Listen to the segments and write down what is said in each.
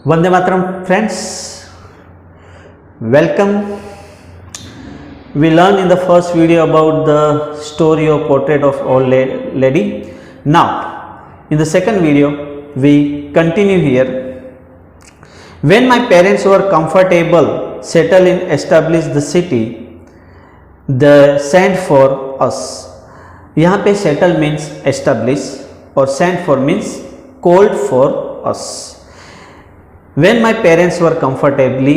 Vande Mataram friends, welcome. We learned in the first video about the story or portrait of old lady. Now in the second video we continue here. When my parents were comfortable, settled in established the city, they sent for us. यहाँ पे settle means establish और sent for means called for us. When my parents were comfortably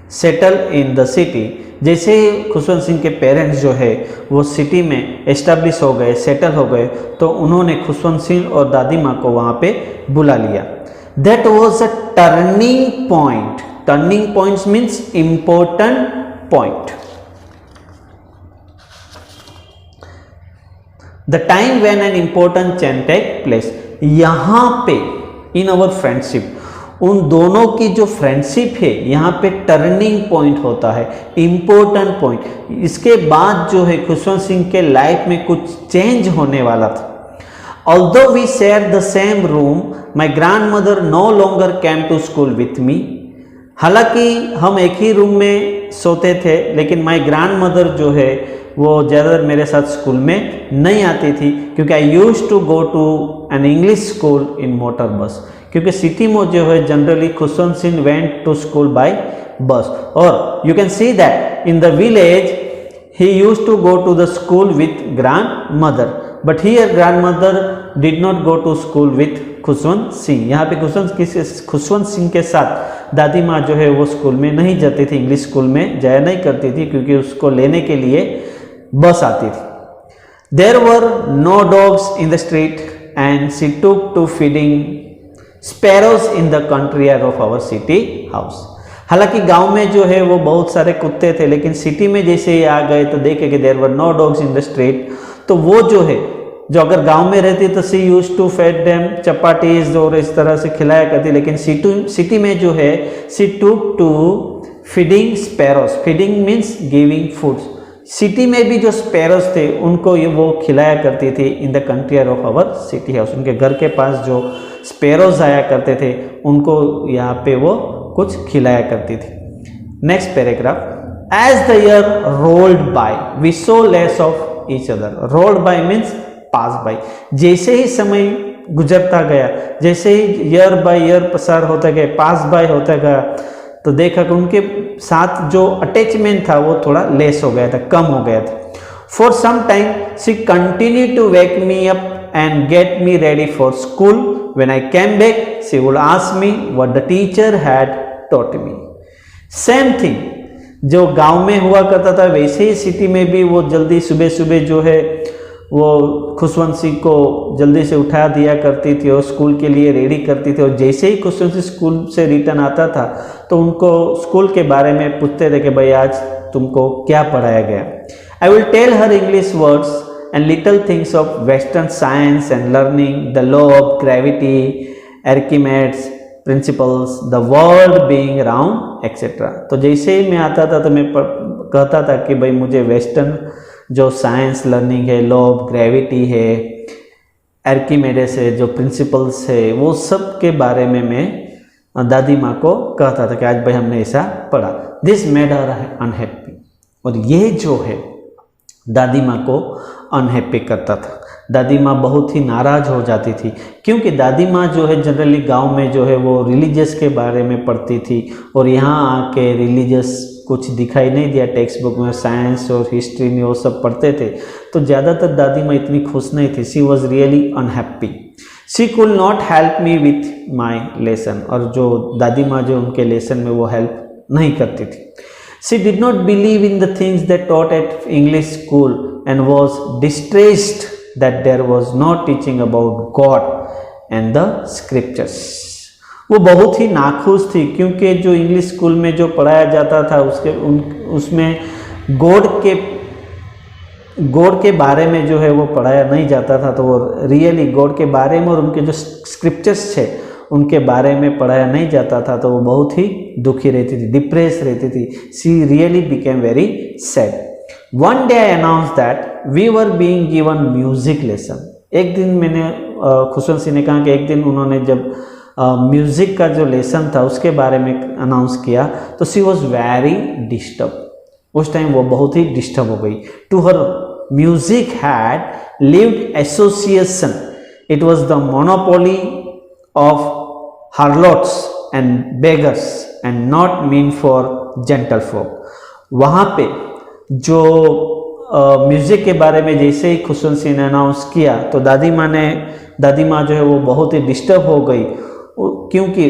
settled in the city, जैसे ही खुशवंत सिंह के parents जो है वो city में establish हो गए, सेटल हो गए, तो उन्होंने खुशवंत सिंह और दादी माँ को वहाँ पे बुला लिया. That was a turning point. Turning points means important point. The time when an important change take place. यहाँ पे in our friendship, उन दोनों की जो फ्रेंडशिप है यहाँ पे टर्निंग पॉइंट होता है, इम्पोर्टेंट पॉइंट. इसके बाद जो है खुशवंत सिंह के लाइफ में कुछ चेंज होने वाला था. Although we shared the same room, my grandmother no longer came to school with me. हालांकि हम एक ही रूम में सोते थे, लेकिन माई ग्रैंडमदर जो है वो ज़्यादातर मेरे साथ स्कूल में नहीं आती थी, क्योंकि I used to go to an English school in motor bus. क्योंकि सिटी में जो है generally Khushwant Singh went to school by bus. और you can see that in the village he used to go to the school with grandmother, but here grandmother did not go to school with Khushwant Singh. यहाँ पे खुशवंत सिंह के साथ दादी माँ जो है वो स्कूल में नहीं जाती थी, इंग्लिश स्कूल में जाया नहीं करती थी, क्योंकि उसको लेने के लिए बस आती थी. There were no dogs in the street and she took to feeding sparrows in the country air of our city house. हालांकि गांव में जो है वो बहुत सारे कुत्ते थे, लेकिन सिटी में जैसे ही आ गए तो देखे कि there were no dogs in the street, तो वो जो है जो अगर गांव में रहती तो सी use to fade them chapatis और इस तरह से खिलाया करती, लेकिन सिटी में जो है she took to feeding sparrows. Feeding means giving food. City में भी जो स्पैरोज थे उनको ये वो खिलाया करती थी in the country of our city house. उनके घर के पास जो स्पैरोज आया करते थे उनको यहाँ पे वो कुछ खिलाया करती थी. Next paragraph. As the year rolled by we saw less of each other. Rolled by means pass by. जैसे ही समय गुजरता गया, जैसे ही ईयर बाय ईयर पसार होता गया, पास बाय होता गया, तो देखा कि उनके साथ जो अटैचमेंट था वो थोड़ा लेस हो गया था, कम हो गया था. For some time she continue to wake me up and get me ready for school. When I came back, she would ask me what the teacher had taught me. Same thing जो गांव में हुआ करता था वैसे ही city में भी वो जल्दी सुबह सुबह जो है वो खुशवंत सिंह को जल्दी से उठा दिया करती थी और स्कूल के लिए रेडी करती थी. और जैसे ही खुशवंत सिंह स्कूल से रिटर्न आता था तो उनको स्कूल के बारे में पूछते थे कि भाई आज तुमको क्या पढ़ाया गया. I will tell her English words and little things of Western science and learning, the law of gravity, Archimedes principles, the world being round, etc. तो जैसे ही मैं आता था तो मैं कहता था कि भाई मुझे वेस्टर्न जो साइंस लर्निंग है, लॉ ऑफ ग्रेविटी है, आर्किमेडेस है, जो प्रिंसिपल्स है, वो सब के बारे में मैं दादी माँ को कहता था कि आज भाई हमने ऐसा पढ़ा. This made her unhappy. और ये जो है दादी माँ को अनहैप्पी करता था. दादी माँ बहुत ही नाराज़ हो जाती थी, क्योंकि दादी माँ जो है जनरली गांव में जो है वो रिलीजियस के बारे में पढ़ती थी, और यहाँ आके रिलीजियस कुछ दिखाई नहीं दिया. टेक्स्ट बुक में साइंस और हिस्ट्री में वो सब पढ़ते थे, तो ज़्यादातर दादी माँ इतनी खुश नहीं थी. She was really unhappy. She could not help me with my lesson. और जो दादी माँ जो उनके लेसन में वो हेल्प नहीं करती थी. She did not believe in the things they taught at English school and was distressed that there was no teaching about God and the scriptures. वो बहुत ही नाखुश थी, क्योंकि जो इंग्लिश स्कूल में जो पढ़ाया जाता था उसमें गॉड के बारे में जो है वो पढ़ाया नहीं जाता था. तो वो रियली गॉड के बारे में और उनके जो स्क्रिप्चर्स थे उनके बारे में पढ़ाया नहीं जाता था, तो वो बहुत ही दुखी रहती थी, डिप्रेस रहती थी. She really became very sad. One day I announce that we were being given music lesson. एक दिन मैंने खुशवंत सिंह ने कहा कि एक दिन उन्होंने जब म्यूज़िक का जो लेसन था उसके बारे में अनाउंस किया, तो शी वॉज वेरी डिस्टर्ब। उस टाइम वो बहुत ही डिस्टर्ब हो गई। To her music had lewd association, it was the monopoly of harlots and beggars and not mean for gentle folk. वहाँ पे जो म्यूज़िक के बारे में जैसे ही खुशवंत सिंह ने अनाउंस किया तो दादी माँ जो है वो बहुत ही डिस्टर्ब हो गई, क्योंकि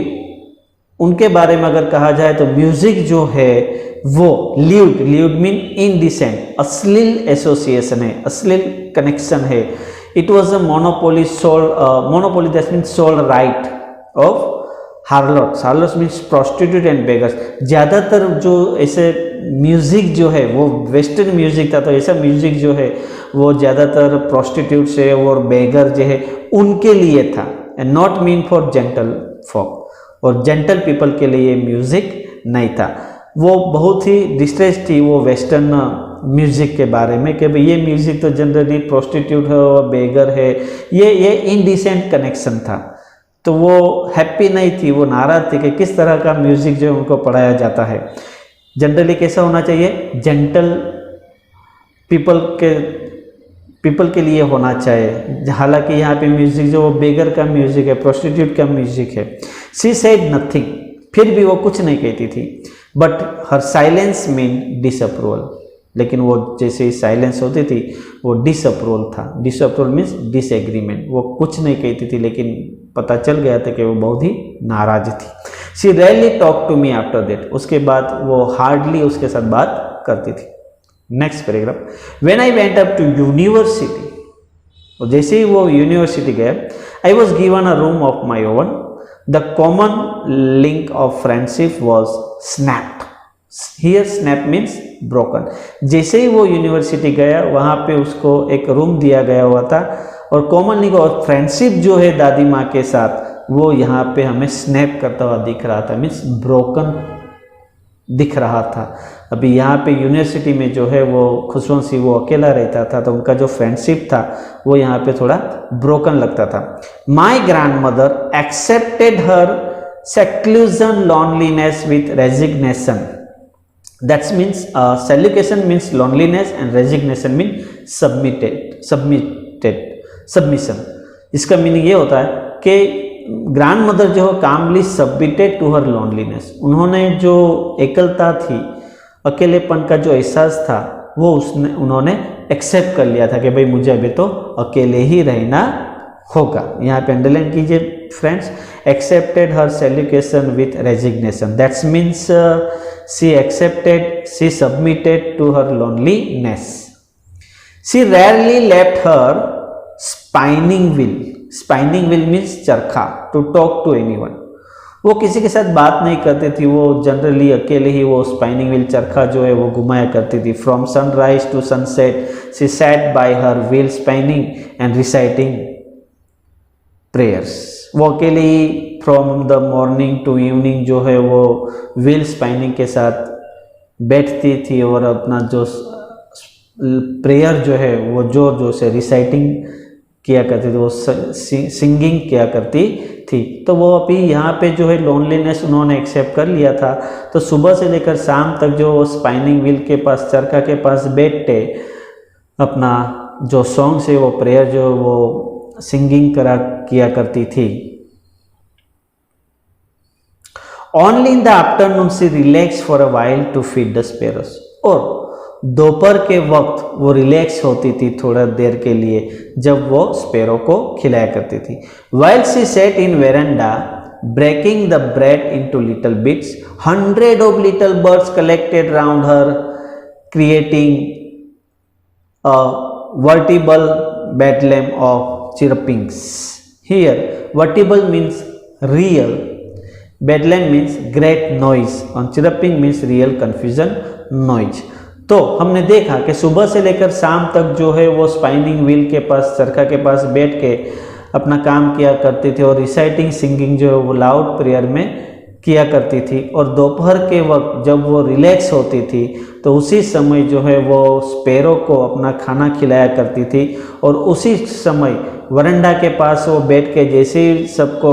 उनके बारे में अगर कहा जाए तो म्यूजिक जो है वो लीव्ड मीन इनडिसेंट, अश्लील एसोसिएशन है, अश्लील कनेक्शन है। It was a monopoly that means sole right of harlots means prostitute and beggars. ज़्यादातर जो ऐसे म्यूज़िक जो है वो वेस्टर्न म्यूज़िक था, तो ऐसा म्यूज़िक जो है वो ज़्यादातर प्रोस्टिट्यूट से और बेगर जो है उनके लिए था, and not mean for gentle folk, और जेंटल पीपल के लिए ये नहीं था। वो बहुत ही डिस्ट्रेस थी वो वेस्टर्न म्यूज़िक के बारे में कि भाई ये म्यूज़िक तो जनरली प्रोस्टिट्यूट है और बेगर है, ये इनडिसेंट कनेक्शन था। तो वो हैप्पी नहीं थी, वो नाराज़ थी कि किस तरह का म्यूज़िक जो है उनको पढ़ाया जाता है। जनरली कैसा होना चाहिए, जेंटल पीपल के लिए होना चाहिए। हालांकि यहाँ पे म्यूज़िक जो वो बेगर का म्यूज़िक है, प्रोस्टिट्यूट का म्यूज़िक है। शी सेड नथिंग, फिर भी वो कुछ नहीं कहती थी, but her silence mean disapproval. लेकिन वो जैसे ही साइलेंस होती थी वो डिसअप्रूवल था। डिसअप्रूवल मीन्स डिसएग्रीमेंट, वो कुछ नहीं कहती थी लेकिन पता चल गया था कि वो बहुत ही नाराज थी। She rarely talk to me after that, उसके बाद वो हार्डली उसके साथ बात करती थी। Next paragraph, when I went up to university, और जैसे ही वो यूनिवर्सिटी गया, I was given a room of my own, the common link of friendship was snapped. Here snap means broken. जैसे ही वो यूनिवर्सिटी गया वहाँ पे उसको एक रूम दिया गया हुआ था, और कॉमन लिंक और फ्रेंडशिप जो है दादी माँ के साथ वो यहाँ पे हमें स्नैप करता हुआ दिख रहा था, मीन्स ब्रोकन दिख रहा था। अभी यहाँ पे यूनिवर्सिटी में जो है वो खुशवंत सिंह वो अकेला रहता था, तो उनका जो फ्रेंडशिप था वो यहाँ पे थोड़ा ब्रोकन लगता था। My grand mother accepted her seclusion loneliness with resignation. That means salutation means loneliness and resignation means submission। इसका मीनिंग ये होता है कि ग्रैंड मदर जो है कामली सबमिटेड टू हर लोनलीनेस। उन्होंने जो एकलता थी, अकेलेपन का जो एहसास था वो उन्होंने एक्सेप्ट कर लिया था कि भाई मुझे अभी तो अकेले ही रहना होगा। यहाँ पे अंडरलाइन कीजिए friends, accepted her seclusion with resignation, that's means she submitted to her loneliness. She rarely left her spinning wheel means चरखा, to talk to anyone। वो किसी के साथ बात नहीं करती थी, वो जनरली अकेले ही वो स्पाइनिंग व्हील चरखा जो है वो घुमाया करती थी। From sunrise to sunset she sat by her wheel spinning and reciting prayers. वो अकेले ही from the morning to evening जो है वो व्हील स्पाइनिंग के साथ बैठती थी और अपना जो प्रेयर जो है वो जोर जोर से रिसाइटिंग किया करती थी, वो सिंगिंग किया करती थी। तो वो अभी यहाँ पे जो है लोनलीनेस उन्होंने एक्सेप्ट कर लिया था। तो सुबह से लेकर शाम तक जो वो स्पाइनिंग व्हील के पास, चरखा के पास बैठते अपना जो सॉन्ग्स है वो प्रेयर जो वो सिंगिंग किया करती थी। Only in the afternoon she relaxed for a while to feed the sparrows। और दोपहर के वक्त वो रिलैक्स होती थी थोड़ा देर के लिए जब वो स्पैरो को खिलाया करती थी। While she sat in veranda breaking the bread into little bits, hundreds of little birds collected round her, creating a veritable bedlam of chirpings। Here veritable means real, bedlam means great noise और chirping means real confusion noise। तो हमने देखा कि सुबह से लेकर शाम तक जो है वो स्पाइनिंग व्हील के पास, चरखा के पास बैठ के अपना काम किया करती थी और रिसाइटिंग सिंगिंग जो है वो लाउड प्रेयर में किया करती थी। और दोपहर के वक्त जब वो रिलैक्स होती थी तो उसी समय जो है वो स्पैरो को अपना खाना खिलाया करती थी, और उसी समय वरंडा के पास वो बैठ के जैसे ही सबको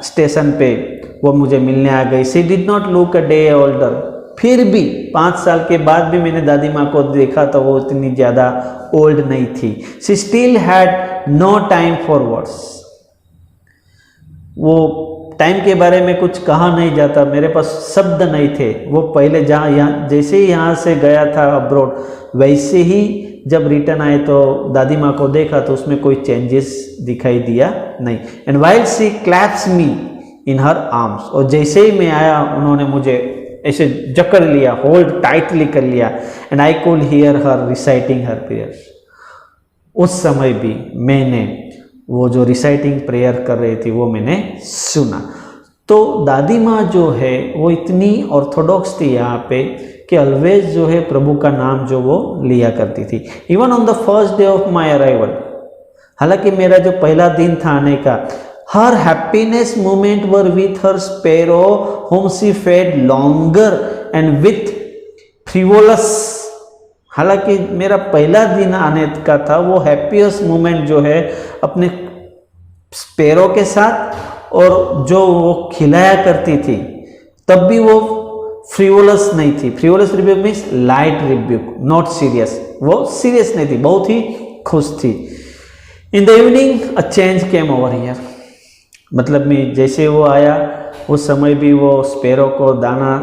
स्टेशन पे वो मुझे मिलने आ गई। She did not look a day older, फिर भी 5 साल के बाद भी मैंने दादी माँ को देखा तो वो इतनी ज़्यादा ओल्ड नहीं थी। She still had no time for words, वो टाइम के बारे में कुछ कहा नहीं जाता, मेरे पास शब्द नहीं थे। वो पहले यहाँ जैसे ही यहाँ से गया था अब्रॉड, वैसे ही जब रिटर्न आए तो दादी माँ को देखा तो उसमें कोई चेंजेस दिखाई दिया नहीं। And while she clasps me in her arms, और जैसे ही मैं आया उन्होंने मुझे ऐसे जकड़ लिया, होल्ड टाइटली कर लिया। And I could hear her reciting her prayers, उस समय भी मैंने वो जो रिसाइटिंग प्रेयर कर रही थी वो मैंने सुना। तो दादी माँ जो है वो इतनी ऑर्थोडॉक्स थी यहाँ पे कि ऑलवेज जो है प्रभु का नाम जो वो लिया करती थी। Even on the first day of my arrival, हालांकि मेरा जो पहला दिन था आने का, her happiness moment were with her sparrow whom she fed longer and with frivolous, हालांकि मेरा पहला दिन आने का था, वो हैप्पीएस्ट मोमेंट जो है अपने स्पैरो के साथ, और जो वो खिलाया करती थी तब भी वो फ्रिवोलस नहीं थी। Frivolous rebuke means light rebuke, not serious, वो सीरियस नहीं थी, बहुत ही खुश थी। In the evening a change came over here, मतलब मैं जैसे वो आया उस समय भी वो स्पैरो को दाना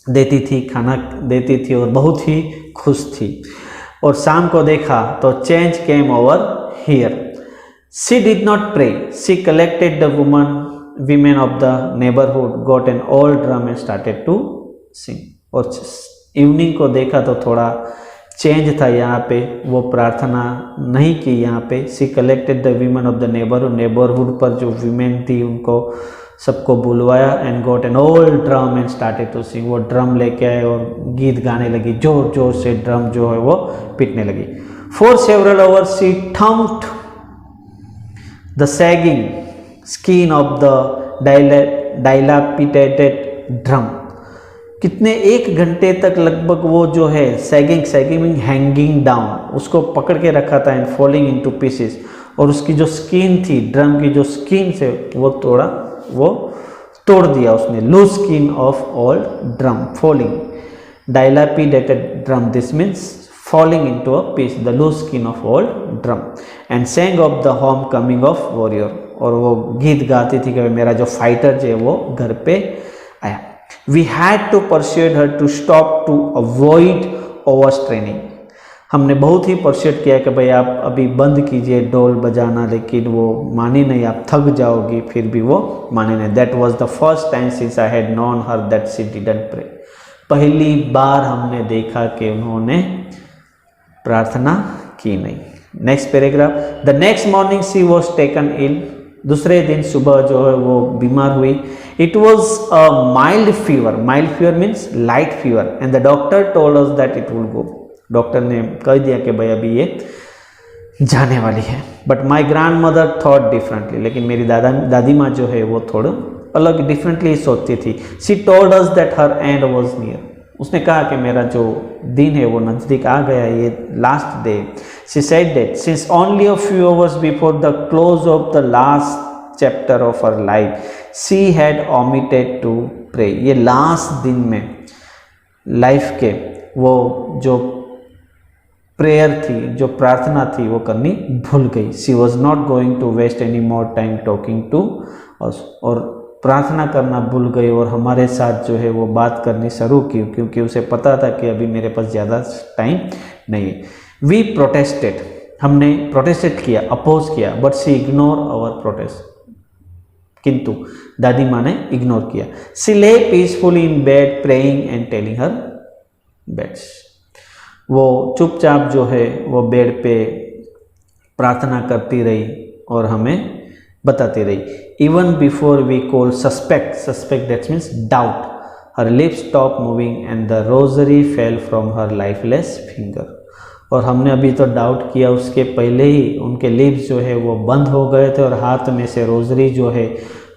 देती थी, खाना देती थी और बहुत ही खुश थी। और शाम को देखा तो change came over here. She did not pray, she collected the women of the neighborhood, got an old drum and started to sing। और इवनिंग को देखा तो थोड़ा चेंज था यहाँ पे, वो प्रार्थना नहीं की यहाँ पे। She collected the women of the neighbourhood, neighbourhood पर जो वीमेन थी उनको सबको बुलवाया। And got an old drum and started to sing, वो ड्रम लेके आए और गीत गाने लगी, जोर जोर से ड्रम जो है वो पीटने लगी। For several hours she thumped the sagging skin of the dilapidated drum, कितने 1 घंटे तक लगभग वो जो है सैगिंग मीन हैंगिंग डाउन, उसको पकड़ के रखा था। एंड फॉलिंग इनटू पीसेस, और उसकी जो स्किन थी, ड्रम की जो स्किन से वो तोड़ दिया उसने। Loose skin of old drum, falling dilapidated drum, this means falling into a piece, the loose skin of old drum, and sang of the homecoming of warrior, और वो गीत गाती थी कि मेरा जो फाइटर जो है वो घर पे आया। We had to persuade her to stop to avoid overstraining, हमने बहुत ही परsuade किया कि भाई आप अभी बंद कीजिए ढोल बजाना, लेकिन वो मानी नहीं, आप थक जाओगी, फिर भी वो मानी नहीं। That was the first time since I had known her that she didn't pray, पहली बार हमने देखा कि उन्होंने प्रार्थना की नहीं। Next paragraph, the next morning she was taken ill, दूसरे दिन सुबह जो है वो बीमार हुई। It was a mild fever means light fever, and the doctor told us that it will go, doctor ने कह दिया कि भाई अभी ये जाने वाली है। But my grand mother thought differently, लेकिन मेरी दादी माँ जो है वो थोड़ा अलग डिफरेंटली सोचती थी। She told us that her and was near, उसने कहा कि मेरा जो दिन है वो नज़दीक आ गया, ये last day. She said that since only a few hours before the close of the last chapter of her life she had omitted to pray, ये लास्ट दिन में लाइफ के वो जो प्रेयर थी, जो प्रार्थना थी, वो करनी भूल गई। She was not going to waste any more time talking to us, और प्रार्थना करना भूल गई और हमारे साथ जो है वो बात करनी शुरू की, क्योंकि उसे पता था कि अभी मेरे पास ज़्यादा टाइम नहीं है। वी प्रोटेस्टेड, हमने प्रोटेस्टेड किया, अपोज किया, but she ignore our protest, किंतु दादी माँ ने इग्नोर किया। She lay peacefully in bed praying and telling her beads, वो चुपचाप जो है वो बेड पे प्रार्थना करती रही और हमें बताती रही। Even before we call suspect that means doubt, her lips stop moving and the rosary fell from her lifeless finger, और हमने अभी तो डाउट किया, उसके पहले ही उनके लिप्स जो है वो बंद हो गए थे और हाथ में से रोजरी जो है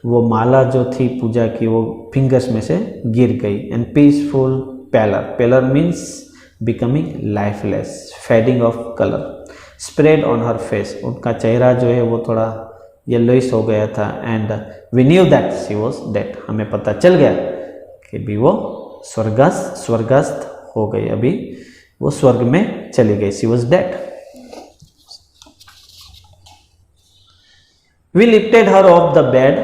वो माला जो थी पूजा की वो फिंगर्स में से गिर गई। And peaceful pallor means becoming lifeless, fading off colour spread on her face, उनका चेहरा जो है वो थोड़ा येलोइश हो गया था and we knew that she was dead, हमें पता चल गया कि भी वो स्वर्गस्थ हो गई, अभी वो स्वर्ग में चली गई, she was dead. We lifted her off the bed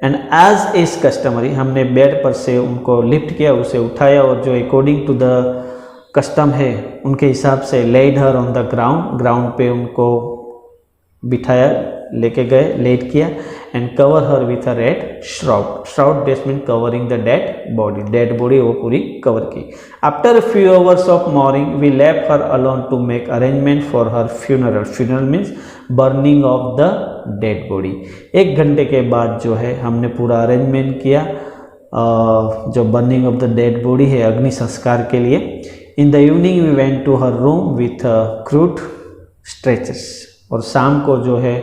and as is customary, हमने बेड पर से उनको लिफ्ट किया, उसे उठाया और जो अकॉर्डिंग टू द कस्टम है उनके हिसाब से laid her on the ground पे उनको बिठाया, लेके गए, लेट किया and cover her with a red shroud basement covering the dead body वो पूरी कवर की। After few hours of mourning we left her alone to make arrangement for her funeral means burning of the dead body. 1 घंटे के बाद जो है हमने पूरा अरेंजमेंट किया जो burning of the dead body है, अग्नि संस्कार के लिए। In the evening we went to her room with crude stretchers, और शाम को जो है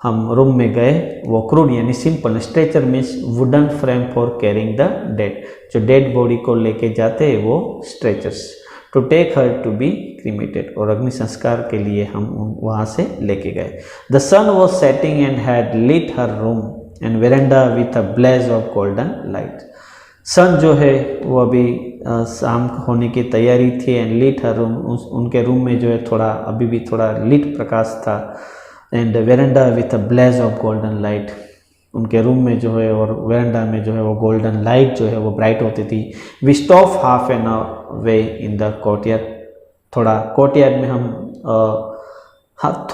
हम रूम में गए, वो क्रूड यानी simple, stretcher means wooden frame for carrying the dead, जो डेड बॉडी को लेके जाते हैं वो stretchers, to take her to be cremated, और अग्नि संस्कार के लिए हम वहाँ से लेके गए। The sun was setting and had lit her room and veranda with a blaze of golden light. Sun जो है वो अभी शाम होने की तैयारी थी एंड लिट हर रूम, उनके रूम में जो है थोड़ा अभी भी थोड़ा लिट प्रकाश था and veranda with a blaze of golden light, उनके रूम में जो है और वेरेंडा में जो है वो गोल्डन लाइट जो है वो ब्राइट होती थी। We stop half an way in the courtyard, थोड़ा कोर्टयार्ड में हम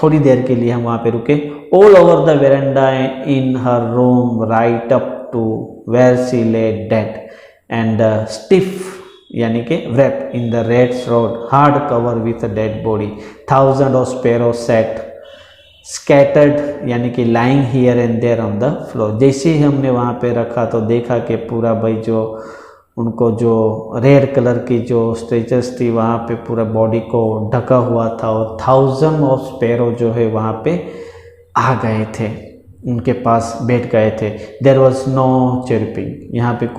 थोड़ी देर के लिए हम वहाँ पे रुके। All over the veranda in her room right up to where she lay dead and stiff यानी कि wrapped in the red shroud, hard cover with a dead body, thousands of sparrows sat scattered यानी कि lying here and there on the floor। जैसे ही हमने वहाँ पे रखा तो देखा कि पूरा भाई जो उनको जो रेड कलर की जो स्ट्रेचर्स थी वहाँ पे पूरा बॉडी को ढका हुआ था, और 1000 ऑफ स्पैरो जो है वहाँ पे आ गए थे, उनके पास बैठ गए थे। देयर वॉज नो चिरपिंग, यहाँ पे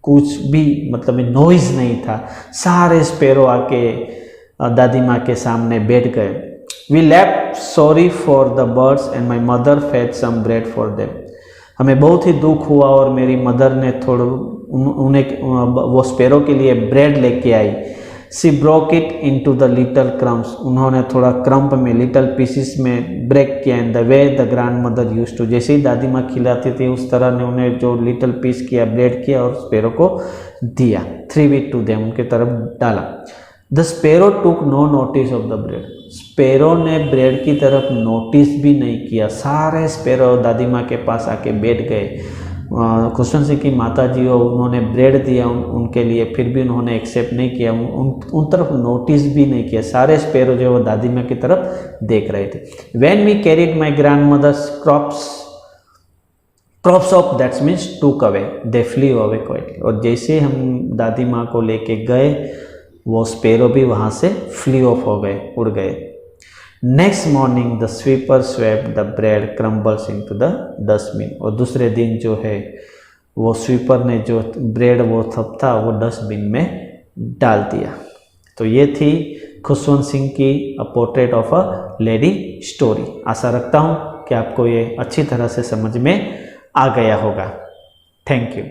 कुछ भी मतलब नॉइज़ नहीं था, सारे स्पैरो आके दादी माँ के सामने बैठ गए। We left sorry for the birds and my mother fed some bread for them, हमें बहुत ही दुख हुआ और मेरी मदर ने उन्हें वो स्पैरो के लिए ब्रेड लेके आई। She broke it into the little crumbs, उन्होंने थोड़ा क्रम्प में लिटल पीसेस में ब्रेक किया। In the way the grandmother used to, जैसे ही दादी माँ खिलाती थी उस तरह ने उन्हें जो लिटल पीस किया, ब्रेड किया और स्पैरो को दिया। 3 इट टू देम, उनके तरफ डाला। The sparrow took no notice of the bread, sparrow ने ब्रेड की तरफ नोटिस भी नहीं किया, सारे स्पैरो दादी माँ के पास आके बैठ गए। खुशवंत सिंह की माता जी हो, उन्होंने ब्रेड दिया उनके लिए, फिर भी उन्होंने एक्सेप्ट नहीं किया, उन तरफ नोटिस भी नहीं किया, सारे स्पैरो जो वो दादी माँ की तरफ देख रहे थे। When we carried my grandmother's corpse off that's means took away, they flew away quietly, और जैसे हम दादी माँ को लेके गए वो स्पैरो भी वहाँ से फ्ली ऑफ हो गए, उड़ गए। Next morning the sweeper swept the bread crumbles into the dustbin, और दूसरे दिन जो है वो स्वीपर ने जो ब्रेड वो था वो डस्टबिन में डाल दिया। तो ये थी खुशवंत सिंह की a portrait of a lady story. आशा रखता हूँ कि आपको ये अच्छी तरह से समझ में आ गया होगा। Thank you.